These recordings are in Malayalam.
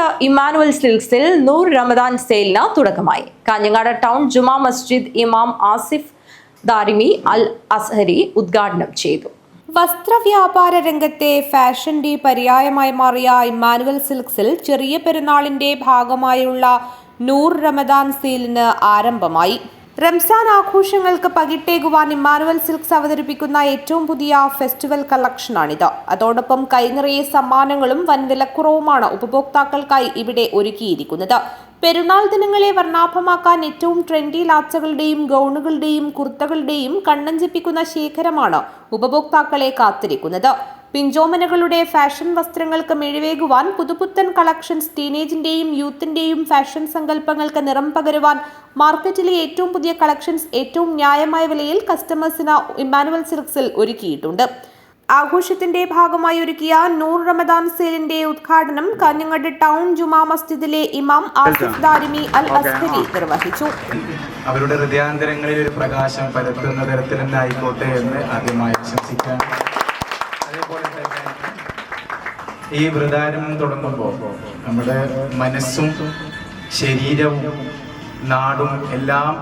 കാഞ്ഞങ്ങാട് ഇമ്മാനുവൽ സിൽക്സിൽ നൂർ റമദാൻ സെയിലിന് തുടക്കമായി. കാഞ്ഞങ്ങാട് ടൗൺ ജുമാ മസ്ജിദ് ഇമാം ആസിഫ് ദാരിമി അൽ അസ്ഹരി ഉദ്ഘാടനം ചെയ്തു. വസ്ത്രവ്യാപാര രംഗത്തെ ഫാഷന്റെ പര്യായമായി മാറിയ ഇമ്മാനുവൽ സിൽക്സിൽ ചെറിയ പെരുന്നാളിന്റെ ഭാഗമായുള്ള നൂർ റമദാൻ സെയിലിന് ആരംഭമായി. റംസാൻ ആഘോഷങ്ങൾക്ക് പകിട്ടേകുവാൻ ഇമ്മാനുവൽ സിൽക്സ് അവതരിപ്പിക്കുന്ന ഏറ്റവും പുതിയ ഫെസ്റ്റിവൽ കളക്ഷനാണിത്. അതോടൊപ്പം കൈനിറയെ സമ്മാനങ്ങളും വൻ വിലക്കുറവുമാണ് ഉപഭോക്താക്കൾക്കായി ഇവിടെ ഒരുക്കിയിരിക്കുന്നത്. പെരുന്നാൾ ദിനങ്ങളെ വർണ്ണാഭമാക്കാൻ ഏറ്റവും ട്രെൻഡി ലാച്ചകളുടെയും ഗൗണുകളുടെയും കുർത്തകളുടെയും കണ്ണഞ്ചിപ്പിക്കുന്ന ശേഖരമാണ് ഉപഭോക്താക്കളെ കാത്തിരിക്കുന്നത്. പിഞ്ചോമനകളുടെ ഫാഷൻ വസ്ത്രങ്ങൾക്ക് മിഴിവേകുവാൻ പുതുപുത്തൻ കളക്ഷൻസ്, ടീനേജിന്റെയും യൂത്തിന്റെയും ഫാഷൻ സങ്കല്പങ്ങൾക്ക് നിറം പകരുവാൻ മാർക്കറ്റിലെ ഏറ്റവും പുതിയ കളക്ഷൻസ് ഏറ്റവും ന്യായമായ വിലയിൽ കസ്റ്റമേഴ്സിന് ഇമ്മാനുവൽ സിൽക്സിൽ ഒരുക്കിയിട്ടുണ്ട്. ആഘോഷത്തിന്റെ ഭാഗമായി ഒരുക്കിയ നൂർ റമദാൻ സെയിലിന്റെ ഉദ്ഘാടനം കാഞ്ഞങ്ങാട് ടൗൺ ജുമാ മസ്ജിദിലെ ഇമാം ആസിഫ് ദാരിമി അൽ അസ്ഹരി നിർവഹിച്ചു. അവരുടെ ഹൃദയാന്തരങ്ങളിൽ ഒരു പ്രകാശം പരത്തുന്ന തരത്തിൽ തന്നെ ആയിക്കോട്ടെ എന്ന് ആദ്യമായി ആശംസിക്കാം. അതേപോലെ തന്നെ ഈ വൃതാരംഭം തുടങ്ങുമ്പോൾ നമ്മുടെ മനസ്സും ശരീരവും നാടും എല്ലാം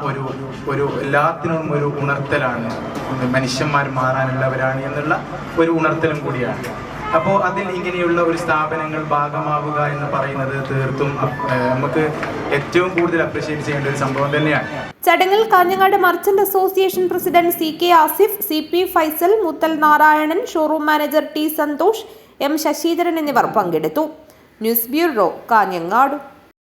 എല്ലാത്തിനും ഒരു ഉണർത്തലാണ്. മനുഷ്യന്മാർ മാറാനുള്ളവരാണ് എന്നുള്ള ഒരു ഉണർത്തലും കൂടിയാണ്. അപ്പോൾ അതിൽ ഇങ്ങനെയുള്ള ഒരു സ്ഥാപനങ്ങൾ ഭാഗമാവുക എന്ന് പറയുന്നത് തീർത്തും നമുക്ക് ഏറ്റവും കൂടുതൽ അപ്രീഷിയേറ്റ് ചെയ്യേണ്ട ഒരു സംഭവം തന്നെയാണ്. ചടങ്ങിൽ Kanhangad merchant association president CK Asif, CP Faisal, Muthal Narayanan, showroom manager T Santhosh, M Sasidharan എന്നിവർ പങ്കെടുത്തു. News bureau, Kanhangad.